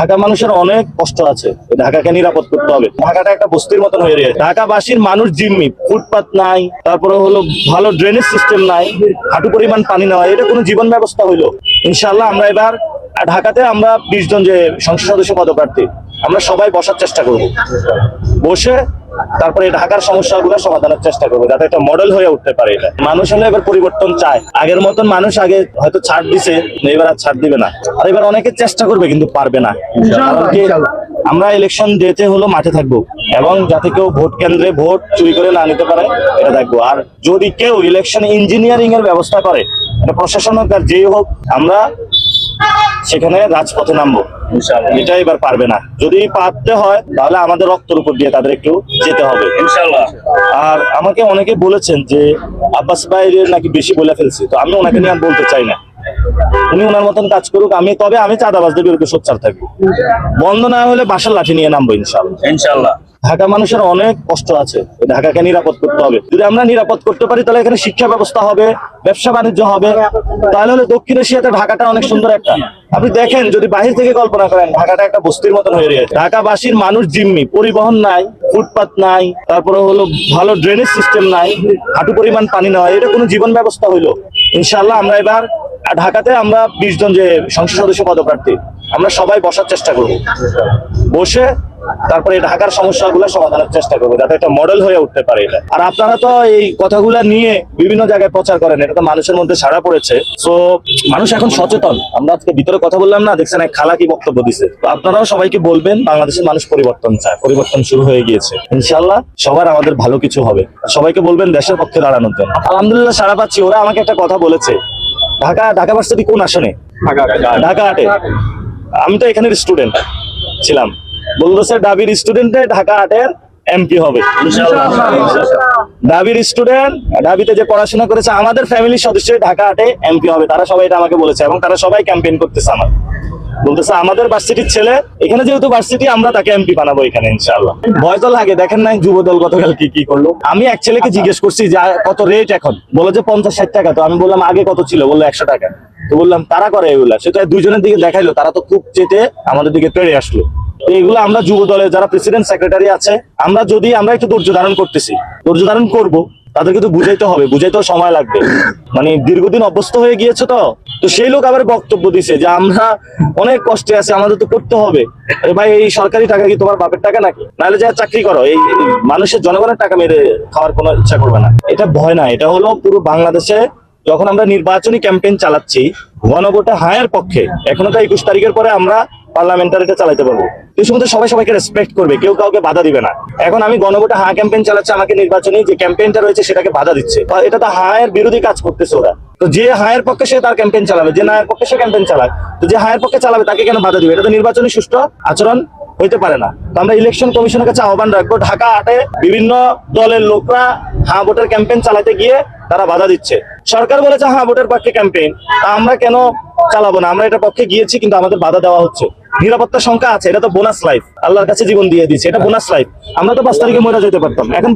ঢাকা মানুষের অনেক কষ্ট আছে, ঢাকাকে নিরাপদ করতে হবে। ঢাকাটা একটা বস্তির মতন হয়ে রয়েছে। ঢাকাবাসীর মানুষ জিম্মি, ফুটপাত নাই, তারপরে হলো ভালো ড্রেনেজ সিস্টেম নাই, হাঁটু পরিমাণ পানি নেওয়া, এটা কোনো জীবন ব্যবস্থা হইলো? ইনশাল্লাহ আমরা এবার ঢাকাতে আমরা 20 জন যে সংসদ সদস্য পদপ্রার্থী, আমরা সবাই বসার চেষ্টা করব, বসে তারপরে ঢাকার সমস্যাগুলো সমাধানের চেষ্টা করবো, যাতে একটা মডেল হয়ে উঠতে পারে। এটা মানুষ হলে এবার পরিবর্তন চায়। আগের মতন মানুষ আগে হয়তো ছাড় দিছে, এবার আর ছাড় দিবে না। আর এবার অনেকে চেষ্টা করবে কিন্তু পারবে না। কারণ কি, আমরা ইলেকশন ডেতে হলো মাঠে থাকবো, এবং যাতে কেউ ভোট কেন্দ্রে ভোট চুরি করে না নিতে পারে এটা দেখবো। আর যদি কেউ ইলেকশন ইঞ্জিনিয়ারিং এর ব্যবস্থা করে, এটা প্রশাসন হোক আর যেই হোক, আমরা সেখানে রাজপথে নামবো। এটা এবার পারবে না। যদি পারতে হয় তাহলে আমাদের রক্তের উপর দিয়ে তাদের একটু যেতে হবে ইনশাল্লাহ। আর আমাকে অনেকে বলেছেন যে আব্বাস ভাইয়ের নাকি বেশি বলে ফেলছি, তো আমি ওনাকে নিয়ে আর বলতে চাই না। উনি ওনার মতন কাজ করুক, তবে আমি চাঁদাবাজদের বিরুদ্ধে সোচ্চার থাকবো। বন্ধ না হলে বাসার লাঠি নিয়ে নামবো ইনশাল্লাহ। ঢাকা মানুষের অনেক কষ্ট আছে, ঢাকাকে নিরাপদ করতে হবে। যদি আমরা নিরাপদ করতে পারি তাহলে এখানে শিক্ষা ব্যবস্থা হবে, ব্যবসা বাণিজ্য হবে। তাহলে হলে দক্ষিণ এশিয়াতে ঢাকাটা অনেক সুন্দর একটা, আপনি দেখেন যদি বাহির থেকে কল্পনা করেন, ঢাকাটা একটা বস্তির মতন হয়ে রয়েছে। ঢাকাবাসীর মানুষ জিম্মি, পরিবহন নাই, ফুটপাত নাই, তারপরে হলো ভালো ড্রেনেজ সিস্টেম নাই, হাঁটু পরিমাণ পানি নেওয়া, এটা কোনো জীবন ব্যবস্থা হইলো? ইনশাল্লাহ আমরা এবার ঢাকাতে আমরা 20 জন যে সংসদ সদস্য পদপ্রার্থী, আমরা সবাই বসার চেষ্টা করব, বসে তারপরে ঢাকার সমস্যাগুলো সমাধানের চেষ্টা করবো, যাতে একটা মডেল হয়ে উঠতে পারে এটা। আর আপনারা তো এই কথাগুলো নিয়ে বিভিন্ন জায়গায় প্রচার করেন, এটা তো মানুষের মধ্যে সাড়া পড়েছে। তো মানুষ এখন সচেতন। আমরা আজকে ভিতরে কথা বললাম না, দেখছেন এক খালা কি বক্তব্য দিছে। তো আপনারাও সবাইকে বলবেন, বাংলাদেশের মানুষ পরিবর্তন চায়, পরিবর্তন শুরু হয়ে গিয়েছে। ইনশাল্লাহ সবার আমাদের ভালো কিছু হবে। সবাইকে বলবেন দেশের পক্ষে দাঁড়ানোর জন্য। আলহামদুলিল্লাহ সাড়া পাচ্ছি। ওরা আমাকে একটা কথা বলেছে, ঢাকা ভার্সিটি কোন আসনে? ঢাকা 8-এ। আমি তো এখানের স্টুডেন্ট ছিলাম, বলতেছে ডাবির স্টুডেন্টে ঢাকা 8-এর এমপি হবে। ডাবির স্টুডেন্ট, ডাবিতে যে পড়াশোনা করেছে, আমাদের ফ্যামিলির সদস্য ঢাকা 8-এ এমপি হবে। তারা সবাই এটা আমাকে বলেছে, এবং তারা সবাই ক্যাম্পেইন করতেছে। আমার বলতেছে আমাদের ভার্সিটির ছেলে, এখানে যেহেতু ভার্সিটি, আমরা তাকে এমপি বানাবো এখানে ইনশাআল্লাহ। ভয় তো লাগে, দেখেন নাই যুব দল গতকাল কি করলো। আমি এক ছেলেকে জিজ্ঞেস করছি যে কত রেট এখন, বলে যে 50-60 টাকা। তো আমি বললাম আগে কত ছিল, বললো 100 টাকা। তো বললাম তারা করে এগুলা, সেটা দুজনের দিকে দেখাইলো, তারা তো খুব চেটে আমাদের দিকে পেরে আসলো। এইগুলো আমরা যুব দলের যারা প্রেসিডেন্ট সেক্রেটারি আছে, আমরা একটু ধৈর্য ধারণ করতেছি, ধৈর্য ধারণ করবো। তাদেরকে তো বুঝাইতে হবে, বুঝাইতেও সময় লাগবে, মানে দীর্ঘদিন অভ্যস্ত হয়ে গিয়েছে। তো সেই লোক আবার বক্তব্য দিছে যে আমরা অনেক কষ্টে আছি, আমাদের তো করতে হবে। আরে ভাই, এই সরকারি টাকা কি তোমার বাপের টাকা নাকি? নাহলে যা চাকরি করো, এই মানুষের জনগণের টাকা মেরে খাওয়ার কোনো ইচ্ছা করবে না। এটা ভয় না, এটা হলো পুরো বাংলাদেশে যখন আমরা নির্বাচনী ক্যাম্পেইন চালাচ্ছি, গণভোটে হায়ের পক্ষে। এখনো তো 21 তারিখের পরে আমরা পার্লামেন্টারিটা চালাতে পারবো। এই সময় সবাই সবাইকে রেসপেক্ট করবে, কেউ কাউকে বাধা দিবে না। এখন আমি গণভোটে হ্যাঁ ক্যাম্পেইন চালাচ্ছি, আমাকে নির্বাচনী যে ক্যাম্পেইনটা রয়েছে সেটাকে বাধা দিচ্ছে। এটা তো হায়ের বিরোধী কাজ করতেছে ওরা। তো যে হায়ের পক্ষে সে তার ক্যাম্পেইন চালাবে, যে নায়ের পক্ষে সে ক্যাম্পেইন চালায়। তো যে হায়ের পক্ষে চালাবে তাকে কেন বাধা দিবে? এটা তো নির্বাচনী সুষ্ঠু আচরণ হইতে পারে না। তো আমরা ইলেকশন কমিশনের কাছে আহ্বান রাখবো, ঢাকা 8-এ বিভিন্ন দলের লোকরা হ্যাঁ ভোটের ক্যাম্পেইন চালাতে গিয়ে তারা বাধা দিচ্ছে। সরকার বলেছে হ্যাঁ ভোটের পক্ষে ক্যাম্পেইন, আমরা কেন চালাবো না? আমরা এটা পক্ষে গিয়েছি, কিন্তু আমাদের বাধা দেওয়া হচ্ছে। নিরাপত্তার সংখ্যা আছে, এটা তো বোনাস লাইফ, আল্লাহর কাছে জীবন দিয়ে দিচ্ছে, এটা বোনাস লাইফ। আমরা তো 5 তারিখে মরে যেতে পারতাম। এখন